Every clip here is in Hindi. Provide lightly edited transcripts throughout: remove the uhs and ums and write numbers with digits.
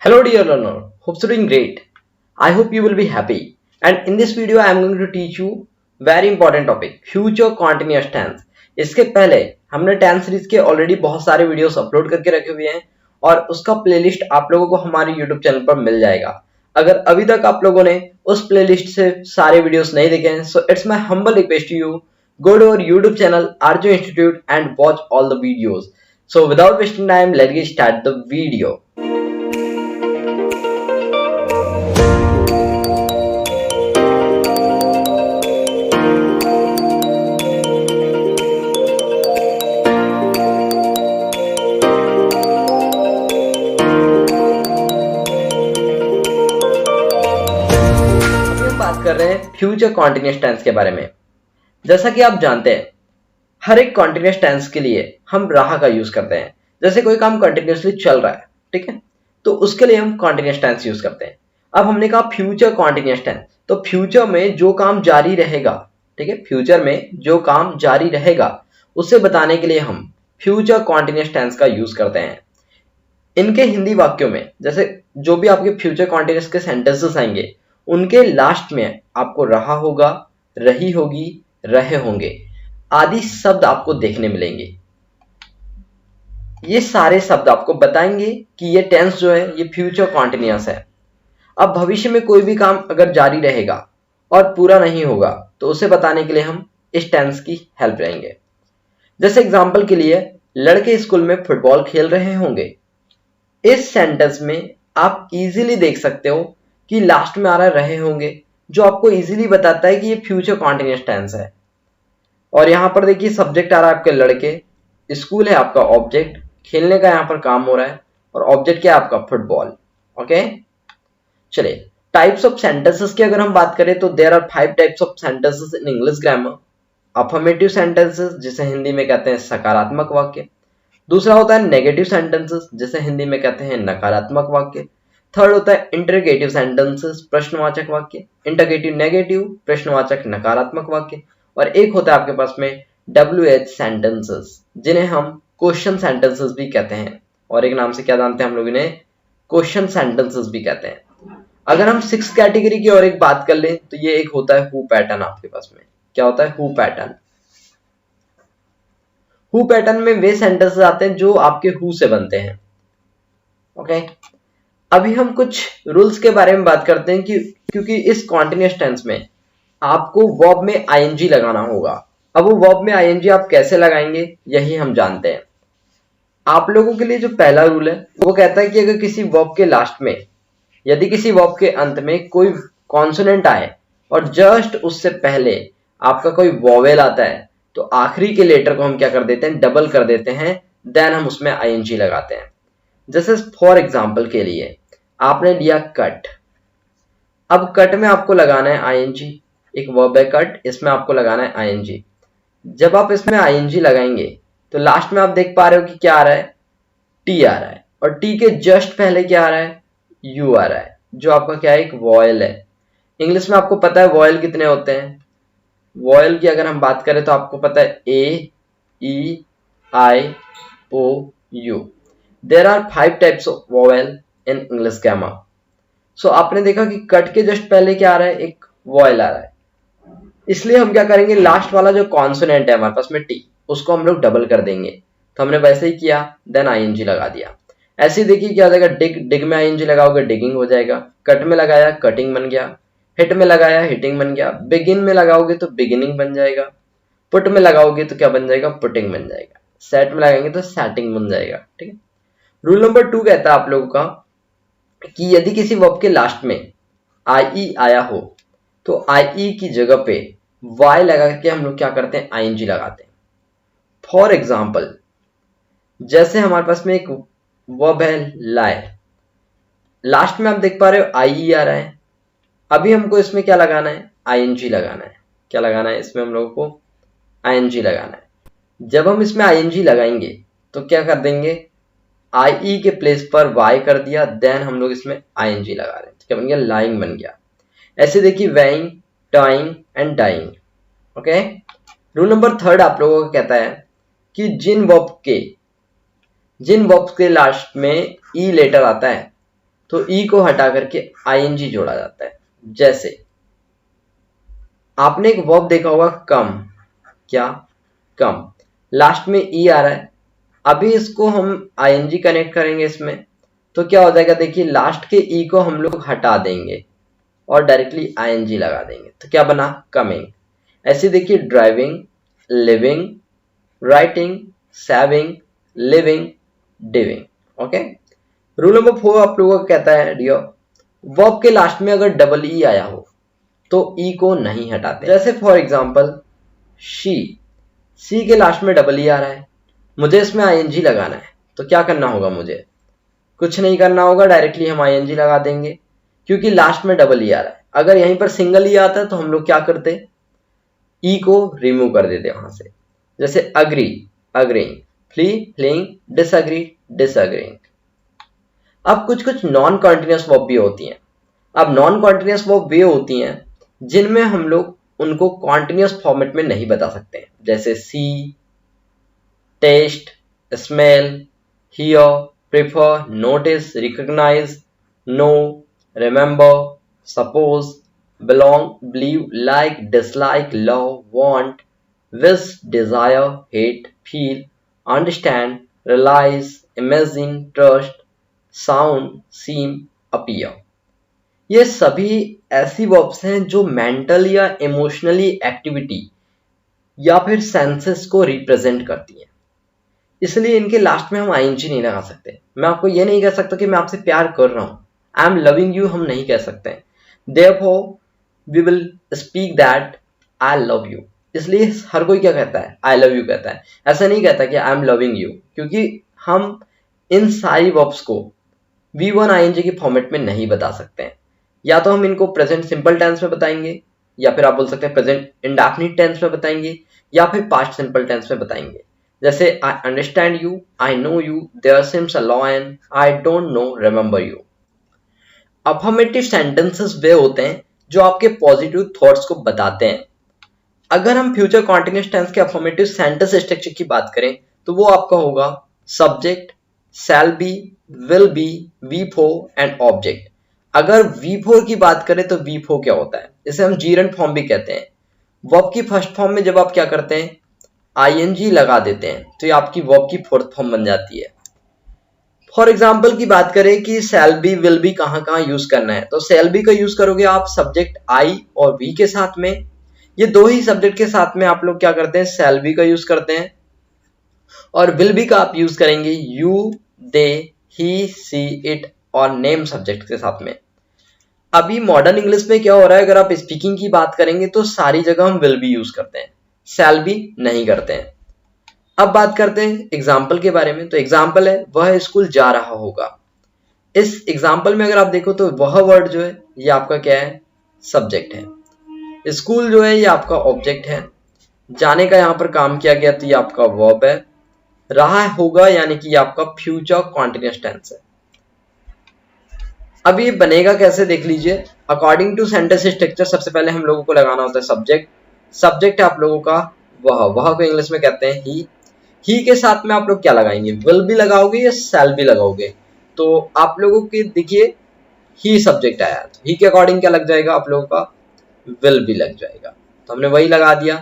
Hello dear learner, hope you're doing great. I hope you will be happy. And in this video I am going to teach you very important topic, future continuous tense. इसके पहले हमने टेंस सीरीज के ऑलरेडी बहुत सारे वीडियोस अपलोड करके रखे हुए हैं और उसका प्लेलिस्ट आप लोगों को हमारे YouTube चैनल पर मिल जाएगा। अगर अभी तक आप लोगों ने उस प्लेलिस्ट से सारे वीडियोस नहीं देखे हैं, so it's my humble request to you, go to our YouTube channel Arjun Institute and watch all the videos. So without wasting time, let's get start the video. कर रहे हैं फ्यूचर कॉन्टिन्यूअस टेंस के बारे में। जैसा कि आप जानते हैं, हर एक कॉन्टिन्यूअस टेंस के लिए हम राह का यूज करते हैं। जैसे कोई काम कंटिन्यूअसली चल रहा है, ठीक है, तो उसके लिए हम कॉन्टिन्यूअस टेंस यूज करते हैं। अब हमने कहा फ्यूचर कॉन्टिन्यूअस टेंस, तो फ्यूचर में जो काम जारी रहेगा, ठीक है, फ्यूचर में जो काम जारी रहेगा उसे बताने के लिए हम फ्यूचर कॉन्टिन्यूअस टेंस का यूज करते हैं। इनके हिंदी वाक्यों में जैसे जो भी आपके फ्यूचर कॉन्टिन्यूअस के सेंटेंसेस आएंगे उनके लास्ट में आपको रहा होगा, रही होगी, रहे होंगे आदि शब्द आपको देखने मिलेंगे। ये सारे शब्द आपको बताएंगे कि ये टेंस जो है ये फ्यूचर कॉन्टिन्यूअस है। अब भविष्य में कोई भी काम अगर जारी रहेगा और पूरा नहीं होगा तो उसे बताने के लिए हम इस टेंस की हेल्प लेंगे। जैसे एग्जांपल के लिए, लड़के स्कूल में फुटबॉल खेल रहे होंगे। इस सेंटेंस में आप इजीली देख सकते हो कि लास्ट में आ रहा रहे होंगे, जो आपको इजीली बताता है कि ये फ्यूचर कॉन्टिन्यूअस टेंस है। और यहां पर देखिए सब्जेक्ट आ रहा है आपके लड़के, स्कूल है आपका ऑब्जेक्ट, खेलने का यहां पर काम हो रहा है और ऑब्जेक्ट क्या है आपका फुटबॉल। ओके, चलिए टाइप्स ऑफ सेंटेंसेस की अगर हम बात करें तो there are 5 types of sentences in English grammar. Affirmative sentences जिसे हिंदी में कहते हैं सकारात्मक वाक्य। दूसरा होता है नेगेटिव सेंटेंसेस जिसे हिंदी में कहते हैं नकारात्मक वाक्य। थर्ड होता है इंटरगेटिव सेंटेंसेस प्रश्नवाचक वाक्य, इंटरगेटिव नेगेटिव, प्रश्नवाचक नकारात्मक वाक्य। और एक होता है आपके पास में WH सेंटेंसेस जिन्हें हम क्वेश्चन सेंटेंसेस भी कहते हैं, और एक नाम से क्या जानते हैं हम लोग इन्हें, क्वेश्चन सेंटेंसेस भी कहते हैं। अगर हम 6 कैटेगरी की और एक बात कर लें तो ये एक होता है हु पैटर्न। आपके पास में क्या होता है, हु पैटर्न। हु पैटर्न में वे सेंटेंसेस आते हैं जो आपके हु से बनते हैं। ओके, अभी हम कुछ रूल्स के बारे में बात करते हैं कि क्योंकि इस कॉन्टिन्यूअस टेंस में आपको वर्ब में आईएनजी लगाना होगा। अब वो वर्ब में आईएनजी आप कैसे लगाएंगे यही हम जानते हैं। आप लोगों के लिए जो पहला रूल है वो कहता है कि अगर किसी वर्ब के लास्ट में, यदि किसी वर्ब के अंत में कोई कॉन्सोनेंट आए और जस्ट उससे पहले आपका कोई वोवेल आता है तो आखिरी के लेटर को हम क्या कर देते हैं, डबल कर देते हैं, देन हम उसमें आईएनजी लगाते हैं। जैसे फॉर एग्जाम्पल के लिए आपने लिया कट, अब कट में आपको लगाना है आईएनजी, एक वर्ब है कट, इसमें आपको लगाना है आईएनजी। जब आप इसमें आईएनजी लगाएंगे तो लास्ट में आप देख पा रहे हो कि क्या आ रहा है, टी आ रहा है, और टी के जस्ट पहले क्या आ रहा है, यू आ रहा है, जो आपका क्या है, एक वॉयल है। इंग्लिश में आपको पता है वॉयल कितने होते हैं, वॉयल की अगर हम बात करें तो आपको पता है A, E, I, O, U. There are 5 types of vowel in English grammar. So आपने देखा कि कट के जस्ट पहले क्या आ रहा है, एक वॉयल आ रहा है, इसलिए हम क्या करेंगे, लास्ट वाला जो कॉन्सोनेंट है हमारे पास में टी, उसको हम लोग डबल कर देंगे। तो हमने वैसे ही किया, देन आईएनजी लगा दिया। ऐसे ही देखिए क्या हो जाएगा, डिग, डिग में आईएनजी लगाओगे डिगिंग हो जाएगा, कट में लगाया कटिंग बन गया, हिट में लगाया हिटिंग बन गया, बिगिन में लगाओगे तो बिगिनिंग बन जाएगा, पुट में लगाओगे तो क्या बन जाएगा, पुटिंग बन जाएगा, सेट में लगाएंगे तो सेटिंग बन जाएगा। ठीक है। रूल नंबर 2 कहता है आप लोगों का कि यदि किसी वर्ब के लास्ट में आई आया हो तो आई की जगह पे वाई लगा के हम लोग क्या करते हैं, आईएनजी लगाते हैं। फॉर एग्जाम्पल जैसे हमारे पास में एक वर्ब है लाई, लास्ट में आप देख पा रहे हो आई आ रहा है, अभी हमको इसमें क्या लगाना है, आईएनजी लगाना है। क्या लगाना है, इसमें हम लोगों को आईएनजी लगाना है। जब हम इसमें आईएनजी लगाएंगे तो क्या कर देंगे, आई के प्लेस पर वाई कर दिया, देन हम लोग इसमें आईएनजी लगा रहे हैं, क्या बन गया, लाइंग बन गया। ऐसे देखिए weighing, tying and dying. Okay, rule number 3 आप लोगों का कहता है कि जिन वर्ब के लास्ट में ई लेटर आता है तो ई को हटा करके आईएनजी जोड़ा जाता है। जैसे आपने एक वर्ब देखा होगा कम, क्या कम, लास्ट में ई आ रहा है, अभी इसको हम आईएनजी कनेक्ट करेंगे इसमें, तो क्या हो जाएगा, देखिए लास्ट के ई को हम लोग हटा देंगे और डायरेक्टली आईएनजी लगा देंगे, तो क्या बना, कमिंग। ऐसे देखिए driving, living, writing, saving, living, diving. Okay, rule number 4 आप लोगों को कहता है डियर, वर्ब के लास्ट में अगर डबल ई आया हो तो ई को नहीं हटाते। जैसे फॉर एग्जांपल सी के लास्ट में डबल ई आ रहा है, मुझे इसमें आईएनजी लगाना है, तो क्या करना होगा, मुझे कुछ नहीं करना होगा, डायरेक्टली हम आईएनजी लगा देंगे क्योंकि लास्ट में डबल ई आ रहा है। अगर यहीं पर सिंगल ई आता है तो हम लोग क्या करते, ई को रिमूव कर देते वहां से। जैसे agree, agreeing, flee, fleeing, disagree, disagreeing. अब कुछ कुछ नॉन कॉन्टिन्यूअस वर्ब भी होती हैं। अब नॉन कॉन्टिन्यूअस वर्ब वे होती हैं जिनमें हम लोग उनको कॉन्टिन्यूअस फॉर्मेट में नहीं बता सकते हैं। जैसे see, taste, smell, hear, prefer, notice, recognise, know, remember, suppose, belong, believe, like, dislike, love, want, wish, desire, hate, feel, understand, realize, imagine, trust, sound, seem, appear। ये सभी ऐसी वर्ब्स हैं जो मेंटल या इमोशनली एक्टिविटी या फिर सेंसेस को रिप्रेजेंट करती हैं, इसलिए इनके लास्ट में हम आईएनजी नहीं लगा सकते। मैं आपको ये नहीं कह सकता कि मैं आपसे प्यार कर रहा हूं, आई एम लविंग यू हम नहीं कह सकते हैं। Therefore, we will speak that I love you। इसलिए हर कोई क्या कहता है, I love you कहता है, ऐसा नहीं कहता कि I am loving you, क्योंकि हम इन सारी वर्ब्स को V1 ING के फॉर्मेट में नहीं बता सकते हैं। या तो हम इनको प्रेजेंट सिंपल टेंस में बताएंगे, या फिर आप बोल सकते हैं प्रेजेंट इंडेफिनिट टेंस में बताएंगे, या फिर पास्ट सिंपल टेंस में बताएंगे। जैसे I understand you, I know you, there seems a law and I don't know, remember you। Affirmative sentences वे होते हैं जो आपके पॉजिटिव थॉट्स को बताते हैं। अगर हम फ्यूचर कॉन्टिन्यूअस टेंस के अफर्मेटिव सेंटेंस स्ट्रक्चर की बात करें तो वो आपका होगा subject, shall be, will be, V4 and object. अगर V4 की बात करें तो V4 क्या होता है, इसे हम जीरंड फॉर्म भी कहते हैं। वर्ब की फर्स्ट फॉर्म में जब आप क्या करते हैं, आईएनजी लगा देते हैं, तो ये आपकी वर्ब की फोर्थ फॉर्म बन जाती है। फॉर एग्जाम्पल की बात करें कि शैल बी, विल बी कहाँ यूज करना है, तो शैल बी का यूज करोगे आप सब्जेक्ट आई और वी के साथ में। ये दो ही सब्जेक्ट के साथ में आप लोग क्या करते हैं, शैल बी का यूज करते हैं। और विल बी का आप यूज करेंगे you, they, he, she, it और नेम सब्जेक्ट के साथ में। अभी मॉडर्न इंग्लिश में क्या हो रहा है, अगर आप स्पीकिंग की बात करेंगे तो सारी जगह हम विल बी यूज करते हैं, शैल बी नहीं करते हैं। अब बात करते हैं एग्जाम्पल के बारे में। तो एग्जाम्पल है वह स्कूल जा रहा होगा। इस एग्जाम्पल में अगर आप देखो तो वह वर्ड जो है ये आपका क्या है, सब्जेक्ट है। स्कूल जो है ये आपका ऑब्जेक्ट है। जाने का यहाँ पर काम किया गया तो ये आपका वर्ब है। रहा होगा यानी कि ये आपका फ्यूचर कॉन्टिन्यूअस टेंस है। अब ये बनेगा कैसे देख लीजिए। अकॉर्डिंग टू सेंटेंस स्ट्रक्चर सबसे पहले हम लोगों को लगाना होता है सब्जेक्ट। सब्जेक्ट है आप लोगों का वह को इंग्लिश में कहते हैं ही के साथ में आप लोग क्या लगाएंगे, विल भी लगाओगे या शैल भी लगाओगे। तो आप लोगों के देखिए ही सब्जेक्ट आया, तो ही के अकॉर्डिंग क्या लग जाएगा, आप लोगों का विल भी लग जाएगा। तो हमने वही लगा दिया,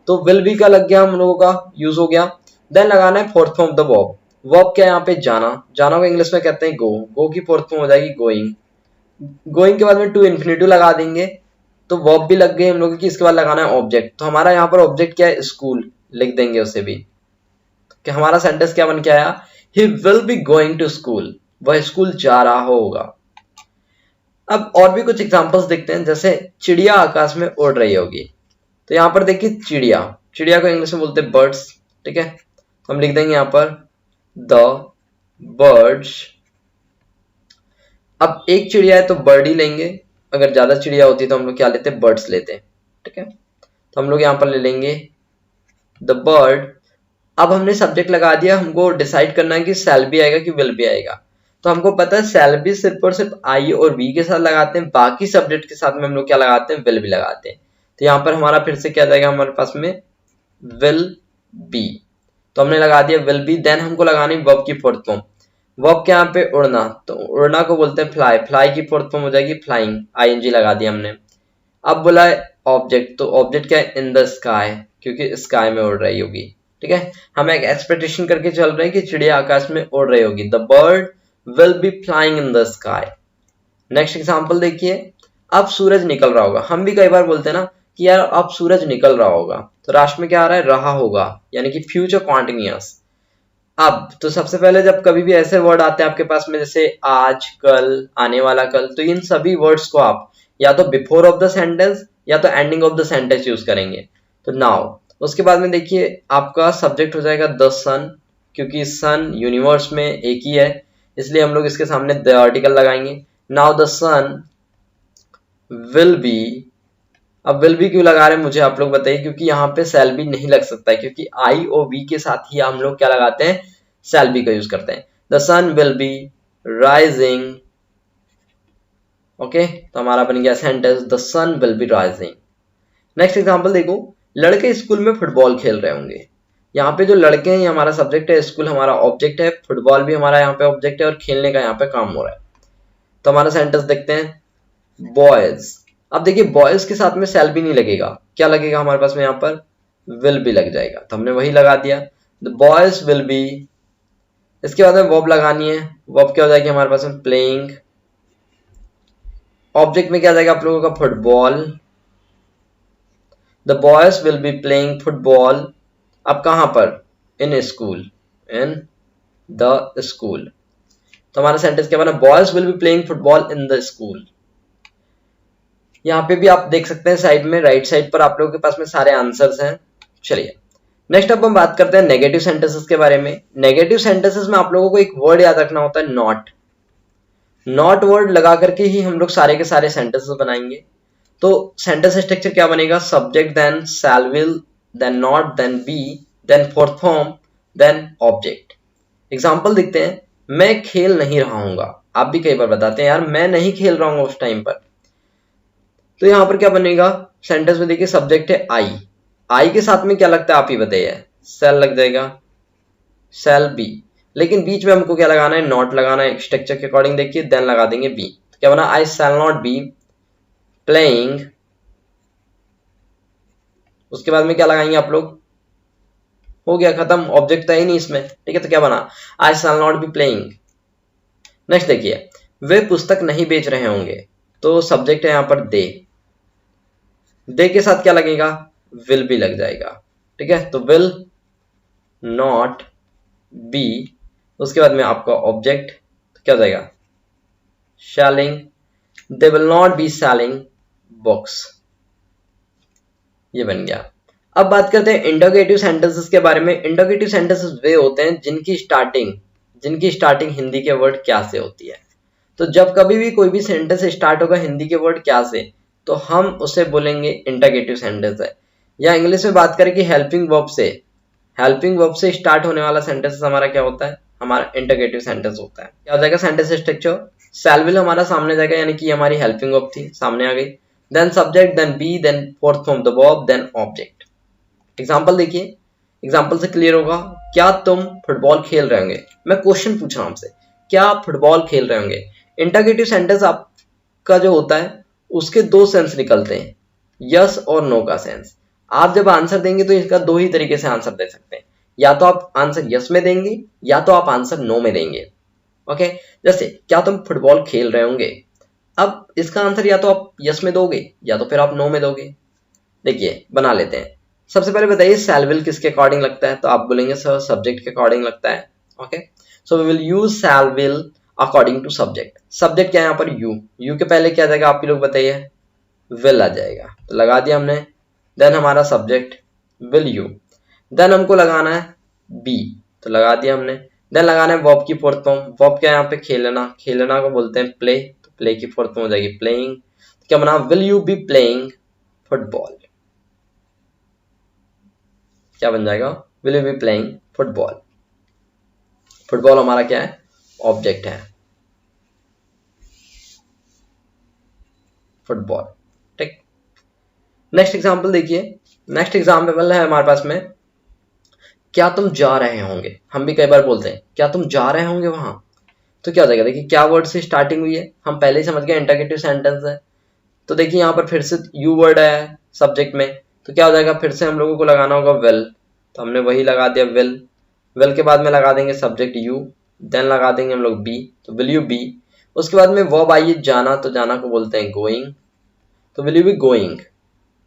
तो विल भी का लग गया, हम लोगों का यूज हो गया। देन लगाना है fourth form the verb. Verb क्या है यहाँ पे, जाना। जाना को इंग्लिश में कहते हैं गो की फोर्थ फॉर्म हो जाएगी गोइंग। गोइंग के बाद में टू इन्फिनिटिव लगा देंगे, तो वर्ब भी लग गई हम लोगों की। इसके बाद लगाना है ऑब्जेक्ट। तो हमारा यहाँ पर ऑब्जेक्ट क्या है, स्कूल लिख देंगे उसे भी। कि हमारा सेंटेंस क्या बन के आया, he will be going to school, वह स्कूल जा रहा होगा। अब और भी कुछ एग्जांपल्स देखते हैं। जैसे चिड़िया आकाश में उड़ रही होगी, तो यहाँ पर देखिए चिड़िया को इंग्लिश में बोलते हैं बर्ड्स, ठीक है। तो हम लिख देंगे यहाँ पर द बर्ड्स। अब एक चिड़िया है तो बर्ड ही लेंगे, अगर ज्यादा चिड़िया होती है तो हम लोग क्या लेते हैं, बर्ड्स लेते हैं, ठीक है। तो हम लोग यहाँ पर ले लेंगे द बर्ड। अब हमने सब्जेक्ट लगा दिया, हमको डिसाइड करना है कि शैल भी आएगा कि विल भी आएगा। तो हमको पता है शैल भी सिर्फ और सिर्फ आई और वी के साथ लगाते हैं, बाकी सब्जेक्ट के साथ में हम लोग क्या लगाते हैं, विल भी लगाते हैं। तो यहाँ पर हमारा फिर से क्या जाएगा हमारे पास में, विल बी। तो हमने लगा दिया विल बी। देन हमको लगानी वर्ब की फोर्थ फॉर्म। वर्ब क्या यहाँ पे उड़ना, तो उड़ना को बोलते हैं फ्लाई, फ्लाई की फोर्थ फॉर्म हो जाएगी फ्लाइंग, आईएनजी लगा दिया हमने। अब बोला है ऑब्जेक्ट, तो ऑब्जेक्ट क्या है, इन द स्काई, क्योंकि स्काई में उड़ रही होगी। ठीक है, हम एक एक्सपेक्टेशन करके चल रहे हैं कि चिड़िया आकाश में उड़ रही होगी, the bird will be flying in the sky. Next example देखिए, अब सूरज निकल रहा होगा। हम भी कई बार बोलते हैं ना कि यार अब सूरज निकल रहा होगा, तो राष्ट्र में क्या आ रहा है, रहा होगा, यानी कि फ्यूचर कॉन्टिन्यूअस। अब तो सबसे पहले जब कभी भी ऐसे वर्ड आते हैं आपके पास में, जैसे आज, कल, आने वाला कल, तो इन सभी वर्ड्स को आप या तो बिफोर ऑफ द सेंटेंस या तो ending of the sentence use करेंगे। तो नाउ उसके बाद में देखिए आपका सब्जेक्ट हो जाएगा द सन, क्योंकि सन यूनिवर्स में एक ही है, इसलिए हम लोग इसके सामने द आर्टिकल लगाएंगे। Now the sun will be, अब विल बी क्यों लगा रहे हैं मुझे आप लोग बताइए, क्योंकि यहाँ पे शैल बी नहीं लग सकता है, क्योंकि आई और बी के साथ ही हम लोग क्या लगाते हैं, शैल बी का यूज करते हैं। The sun will be rising, okay, तो हमारा बन गया sentence the sun will be rising. Next example देखो, लड़के स्कूल में फुटबॉल खेल रहे होंगे। यहाँ पे जो लड़के हैं ये हमारा सब्जेक्ट है, स्कूल हमारा ऑब्जेक्ट है, फुटबॉल भी हमारा यहाँ पे ऑब्जेक्ट है और खेलने का यहाँ पे काम हो रहा है। तो हमारा सेंटेंस देखते हैं, बॉयज। अब देखिए बॉयज के साथ में शैल भी नहीं लगेगा, क्या लगेगा हमारे पास में यहाँ पर, विल बी लग जाएगा, तो हमने वही लगा दिया, द बॉयज विल बी। इसके बाद में वर्ब लगानी है, वर्ब क्या हो जाएगी हमारे पास में, प्लेइंग। ऑब्जेक्ट में क्या जाएगा आप लोगों का, football, the boys will be playing football. अब कहां पर, in school, in the school. तो हमारा सेंटेंस क्या बना, boys will be playing football in the school. यहाँ पे भी आप देख सकते हैं साइड में, राइट साइड पर आप लोगों के पास में सारे आंसर्स हैं। चलिए नेक्स्ट अब हम बात करते हैं नेगेटिव सेंटेंसेस के बारे में। नेगेटिव सेंटेंसेस में आप लोगों को एक वर्ड याद रखना होता है, नॉट। नॉट वर्ड लगा करके ही हम लोग सारे के सारे सेंटेंसेस बनाएंगे। तो सेंटेंस स्ट्रक्चर क्या बनेगा, subject then shall will then not then be then fourth form then object. Example देखते हैं, मैं खेल नहीं रहा हूंगा। आप भी कई बार बताते हैं यार मैं नहीं खेल रहा हूँ उस टाइम पर, तो यहां पर क्या बनेगा, सेंटेंस में देखिए सब्जेक्ट है आई, आई के साथ में क्या लगता है आप ही बताइए, सेल लग जाएगा, सेल बी। लेकिन बीच में हमको क्या लगाना है, नॉट लगाना है। स्ट्रक्चर के अकॉर्डिंग देखिए, देन लगा देंगे बी, तो क्या बना, I shall not be playing. उसके बाद में क्या लगाएंगे आप लोग, हो गया खत्म, ऑब्जेक्ट था ही नहीं इसमें। ठीक है, तो क्या बना, I shall not be playing. Next देखिए, वे पुस्तक नहीं बेच रहे होंगे, तो सब्जेक्ट है यहां पर दे के साथ क्या लगेगा, विल भी लग जाएगा। ठीक है, तो विल नॉट बी, उसके बाद में आपका ऑब्जेक्ट तो क्या हो जाएगा, selling, they will not be selling books. ये बन गया। अब बात करते हैं इंटरोगेटिव सेंटेंसेस के बारे में। इंटरोगेटिव सेंटेंसेस वे होते हैं जिनकी स्टार्टिंग हिंदी के वर्ड क्या से होती है। तो जब कभी भी कोई भी सेंटेंस स्टार्ट होगा हिंदी के वर्ड क्या से, तो हम उसे बोलेंगे इंटरोगेटिव सेंटेंस है। या इंग्लिश में बात करें कि हेल्पिंग वर्ब से स्टार्ट होने वाला सेंटेंस हमारा क्या होता है, हमारा इंटरोगेटिव सेंटेंस होता है। क्या हो जाएगा सेंटेंस स्ट्रक्चर, शैल विल हमारा सामने जाएगा, यानी कि हमारी हेल्पिंग वर्ब थी, सामने आ गई, then subject then be then fourth form the verb then object. Example देखिए, एग्जांपल से क्लियर होगा, क्या तुम फुटबॉल खेल रहे होंगे। मैं क्वेश्चन पूछ रहा हूं आपसे, क्या आप फुटबॉल खेल रहे होंगे। इंटरोगेटिव सेंटेंस आपका जो होता है उसके दो सेंस निकलते हैं, यस और नो का सेंस। आप जब आंसर देंगे तो इसका दो ही तरीके से आंसर दे सकते हैं, या तो आप आंसर यस में देंगे या तो आप आंसर नो में देंगे। ओके, जैसे क्या तुम फुटबॉल खेल रहे होंगे, अब इसका आंसर या तो आप यस में दोगे या तो फिर आप नो में दोगे। देखिए बना लेते हैं। सबसे पहले बताइए शैल विल किसके अकॉर्डिंग लगता है, तो आप बोलेंगे सर सब्जेक्ट के अकॉर्डिंग लगता है। Okay, so we will use shall will according to subject. Subject क्या है यहाँ पर, यू के पहले क्या आ जाएगा आप लोग बताइए, विल आ जाएगा, तो लगा दिया हमने। देन हमारा सब्जेक्ट विल यू, देन हमको लगाना है बी, तो लगा दिया हमने। देन लगाना है वर्ब की फोर्थ फॉर्म, वर्ब क्या है यहाँ पे, खेलना को बोलते हैं प्ले, तो प्ले की फोर्थ फॉर्म हो जाएगी प्लेइंग। तो क्या बना, will you be playing football. क्या बन जाएगा, will you be playing football. Football हमारा क्या है, ऑब्जेक्ट है, फुटबॉल। ठीक, नेक्स्ट एग्जांपल देखिए। नेक्स्ट एग्जांपल है हमारे पास में, क्या तुम जा रहे होंगे। हम भी कई बार बोलते हैं क्या तुम जा रहे होंगे वहां, तो क्या हो जाएगा, देखिए क्या वर्ड से स्टार्टिंग हुई है, हम पहले ही समझ गए इंटरगेटिव सेंटेंस है। तो देखिए यहाँ पर फिर से यू वर्ड है सब्जेक्ट में, तो क्या हो जाएगा, फिर से हम लोगों को लगाना होगा विल, तो हमने वही लगा दिया विल। विल के बाद में लगा देंगे सब्जेक्ट यू, देन लगा देंगे हम लोग बी, तो विल यू बी। उसके बाद में वर्ब आइए जाना, तो जाना को बोलते हैं गोइंग, तो will you be going,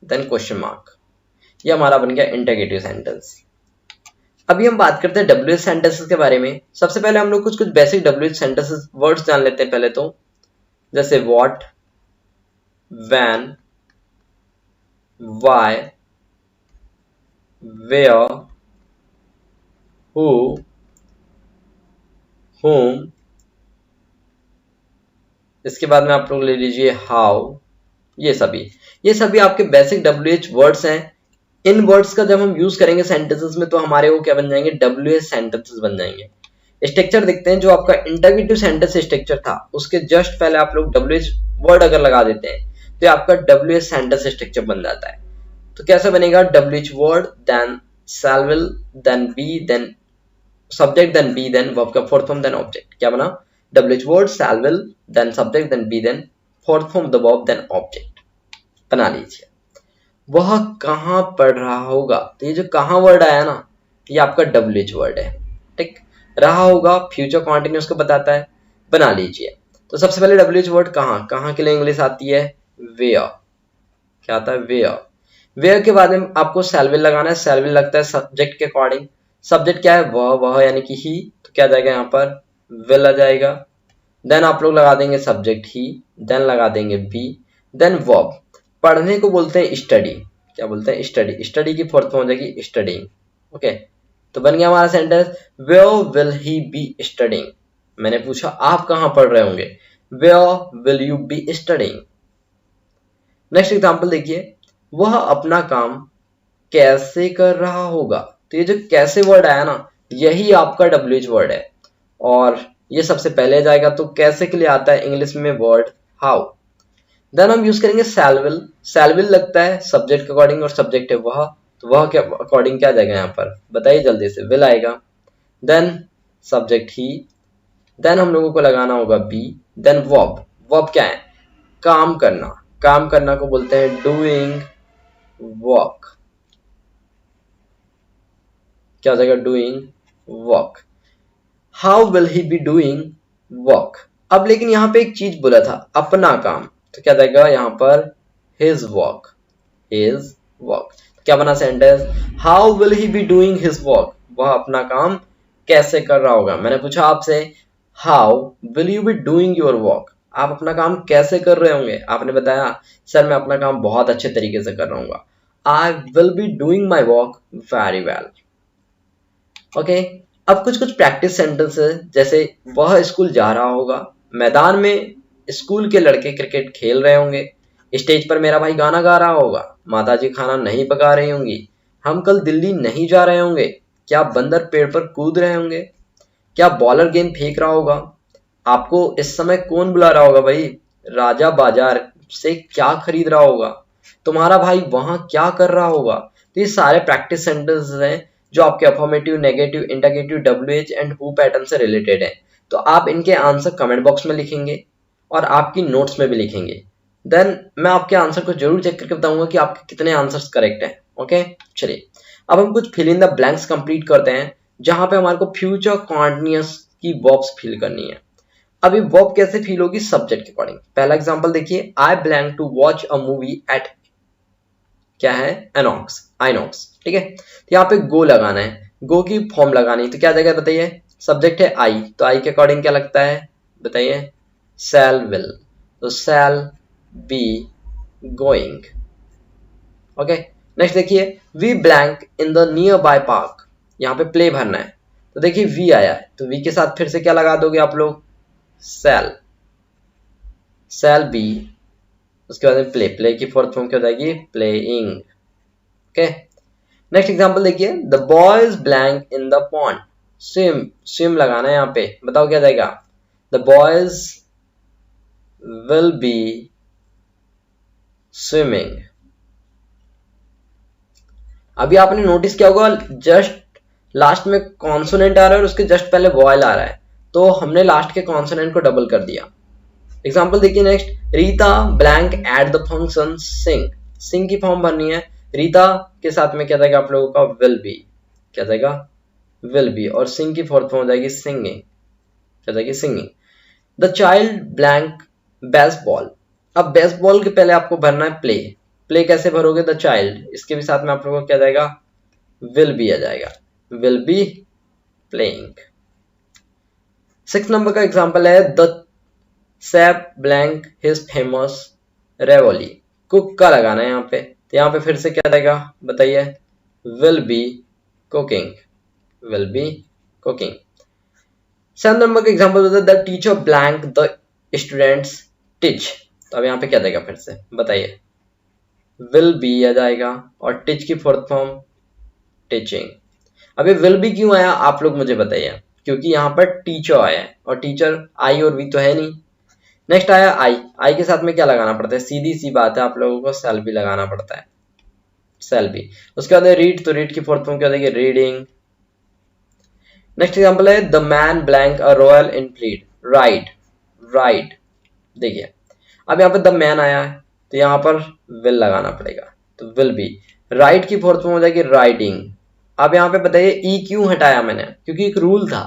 then question mark. ये हमारा बन गया इंटरगेटिव सेंटेंस। अभी हम बात करते हैं डब्ल्यूएच सेंटेंसेस के बारे में। सबसे पहले हम लोग कुछ बेसिक डब्ल्यूएच सेंटेंसेस वर्ड्स जान लेते हैं पहले तो, जैसे what, when, why, where, who, whom। इसके बाद में आप लोग ले लीजिए हाउ। ये सभी आपके बेसिक डब्ल्यूएच वर्ड्स हैं। इन वर्ड्स का जब हम यूज करेंगे सेंटेंसेस में तो हमारे वो क्या बन जाएंगे, डब्ल्यूएच सेंटेंसेस बन जाएंगे। स्ट्रक्चर देखते हैं, जो आपका इंटरगेटिव सेंटेंस स्ट्रक्चर था उसके जस्ट पहले आप लोग डब्ल्यूएच वर्ड अगर लगा देते हैं तो आपका डब्ल्यूएच सेंटेंस स्ट्रक्चर बन जाता है। तो कैसे बनेगा, WH word then shall will then be then subject then be then verb का फोर्थ फॉर्म देन ऑब्जेक्ट। क्या बना, WH word shall will then subject then be then fourth form the verb then object बना लीजिए। वह कहां पढ़ रहा होगा, तो ये जो कहां वर्ड आया ना, ये आपका डब्ल्यूएच वर्ड है। ठीक, रहा होगा फ्यूचर कॉन्टिन्यूस को बताता है, बना लीजिए। तो सबसे पहले डब्ल्यूएच वर्ड कहां के लिए इंग्लिश आती है, वेयर। क्या आता है, वेयर। वेयर के बाद में आपको shall will लगाना है, shall will लगता है सब्जेक्ट के अकॉर्डिंग। सब्जेक्ट क्या है, वह यानी कि ही, तो क्या जाएगा यहाँ पर will आ जाएगा। देन आप लोग लगा देंगे सब्जेक्ट ही, देन लगा देंगे बी, देन वर्ब। पढ़ने को बोलते हैं स्टडी। क्या बोलते हैं, स्टडी। स्टडी की फोर्थ फॉर्म हो जाएगी स्टडीइंग। ओके, तो बन गया हमारा sentence, where will he be studying. मैंने पूछा आप कहां पढ़ रहे होंगे, where will you be studying. Next example देखिए, वह अपना काम कैसे कर रहा होगा। तो ये जो कैसे वर्ड आया ना, यही आपका डब्ल्यूएच वर्ड है और ये सबसे पहले जाएगा। तो कैसे के लिए आता है इंग्लिश में वर्ड हाउ। देन हम यूज करेंगे shall will। shall will लगता है सब्जेक्ट के अकॉर्डिंग और सब्जेक्ट है वह, तो वह के अकॉर्डिंग क्या जाएगा यहाँ पर, बताइए जल्दी से, will आएगा। देन सब्जेक्ट ही, देन हम लोगों को लगाना होगा बी, देन वर्ब। वर्ब क्या है, काम करना। काम करना को बोलते हैं डूइंग वर्क। क्या हो जाएगा, doing work. How will he be doing work. अब लेकिन यहाँ पे एक चीज बोला था, अपना काम, तो क्या जाएगा यहाँ पर हिज वर्क। हिज वर्क क्या बना sentence, how will he be doing his work. वह अपना काम कैसे कर रहा होगा। मैंने पूछा आपसे how will you be doing your work, आप अपना काम कैसे कर रहे होंगे। आपने बताया सर मैं अपना काम बहुत अच्छे तरीके से कर रहा हूँ, I will be doing my work very well. Okay, अब कुछ प्रैक्टिस सेंटेंस है, जैसे वह स्कूल जा रहा होगा, मैदान में स्कूल के लड़के क्रिकेट खेल रहे होंगे, स्टेज पर मेरा भाई गाना गा रहा होगा, माताजी खाना नहीं पका रही होंगी, हम कल दिल्ली नहीं जा रहे होंगे, क्या बंदर पेड़ पर कूद रहे होंगे, क्या बॉलर गेंद फेंक रहा होगा, आपको इस समय कौन बुला रहा होगा भाई, राजा बाजार से क्या खरीद रहा होगा, तुम्हारा भाई वहां क्या कर रहा होगा। तो ये सारे प्रैक्टिस सेंटेंसेस हैं जो आपके affirmative, negative, interrogative, WH and who pattern से रिलेटेड है। तो आप इनके आंसर कमेंट बॉक्स में लिखेंगे और आपकी नोट्स में भी लिखेंगे। देन मैं आपके आंसर को जरूर चेक करके बताऊंगा कि आपके कितने आंसर्स करेक्ट हैं। ओके, चलिए अब हम कुछ fill in the blanks complete करते हैं, जहां पे हमारे को फ्यूचर कॉन्टिन्यूअस की वर्ब्स फिल करनी है। अभी वर्ब कैसे फिल होगी, सब्जेक्ट के अकॉर्डिंग। पहला एग्जांपल देखिए, I plan to watch a movie at, क्या है, आइनॉक्स। ठीक है, तो यहाँ पे गो लगाना है, गो की फॉर्म लगानी है, तो क्या जाएगा बताइए, सब्जेक्ट है आई, तो आई के अकॉर्डिंग क्या लगता है बताइए, शैल विल, तो shall be going. Okay, next देखिए, we blank in the nearby park, यहाँ पे प्ले भरना है, तो देखिए वी आया है, तो वी के साथ फिर से क्या लगा दोगे आप लोग, शैल बी, उसके बाद में प्ले की फोर्थ फॉर्म क्या हो जाएगी, प्लेइंग। ओके, नेक्स्ट एग्जांपल देखिए, the boys blank in the pond, swim लगाना है यहाँ पे, बताओ क्या जाएगा, the boys will be swimming. अभी आपने नोटिस किया होगा जस्ट लास्ट में कॉन्सोनेंट आ रहा है और उसके जस्ट पहले वॉयल आ रहा है, तो हमने लास्ट के कॉन्सोनेंट को डबल कर दिया। एग्जाम्पल देखिए next, Rita blank at the function sing. Sing की फॉर्म भरनी है, रीता के साथ में क्या जाएगा आप लोगों का विल बी, क्या जाएगा विल बी, और सिंग की फोर्थ फॉर्म हो जाएगी सिंगिंग, क्या जाएगी singing. The child blank baseball. अब बेसबॉल के पहले आपको भरना है प्ले, प्ले कैसे भरोगे, द चाइल्ड, इसके भी साथ में आप लोगों को क्या जाएगा विल बी आ जाएगा, विल बी प्लेइंग। 6 नंबर का एग्जांपल है, the chef blank his famous ravioli. Cook का लगाना है यहाँ पे, तो यहाँ पे फिर से क्या जाएगा बताइए, will be cooking, will be cooking. 7 number का एग्जांपल होता है, the teacher blank the students teach. तो अब यहाँ पे क्या जाएगा फिर से बताइए, विल बी आ जाएगा, और टीच की फोर्थ फॉर्म टीचिंग। अब ये विल बी क्यों आया आप लोग मुझे बताइए, क्योंकि यहाँ पर टीचर आया है और टीचर आई और वी तो है नहीं। नेक्स्ट आया आई, आई के साथ में क्या लगाना पड़ता है, सीधी सी बात है आप लोगों को सेल बी लगाना पड़ता है, सेल बी। उसके बाद रीड, तो रीड की फोर्थ फॉर्म क्या हो जाएगी रीडिंग। नेक्स्ट एग्जांपल है, the man blank a royal Enfield ride, ride. देखिए अब यहाँ पे द मैन आया है तो यहाँ पर विल लगाना पड़ेगा, तो विल बी। राइड की फोर्थ फॉर्म हो जाएगी राइडिंग। अब यहाँ पे बताइए ई क्यों हटाया मैंने, क्योंकि एक रूल था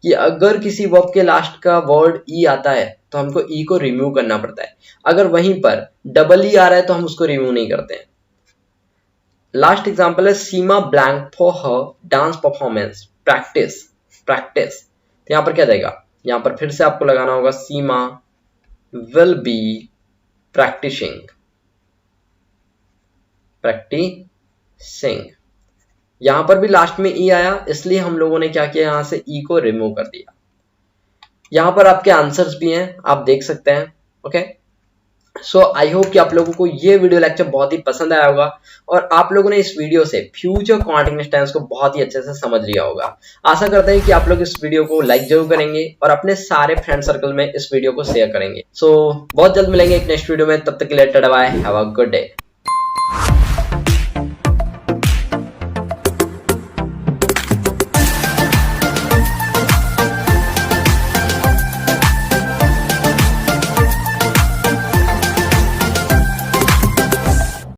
कि अगर किसी वर्ब के लास्ट का वर्ड ई आता है तो हमको ई को रिमूव करना पड़ता है, अगर वहीं पर डबल ई आ रहा है तो हम उसको रिमूव नहीं करते हैं। लास्ट एग्जांपल है, Seema blank for her dance performance practice, practice. तो यहाँ पर क्या जाएगा, यहाँ पर फिर से आपको लगाना होगा सीमा विल बी प्रैक्टिसिंग, प्रैक्टिसिंग। यहां पर भी लास्ट में ई आया, इसलिए हम लोगों ने क्या किया, यहां से ई को रिमूव कर दिया। यहां पर आपके आंसर्स भी हैं, आप देख सकते हैं। ओके, सो आई होप कि आप लोगों को ये वीडियो लेक्चर बहुत ही पसंद आया होगा और आप लोगों ने इस वीडियो से फ्यूचर कॉन्टिन्यूअस टेंस को बहुत ही अच्छे से समझ लिया होगा। आशा करते हैं कि आप लोग इस वीडियो को लाइक जरूर करेंगे और अपने सारे फ्रेंड सर्कल में इस वीडियो को शेयर करेंगे। सो बहुत जल्द मिलेंगे एक नेक्स्ट वीडियो में, तब तक के लिए tata bye, have a good day.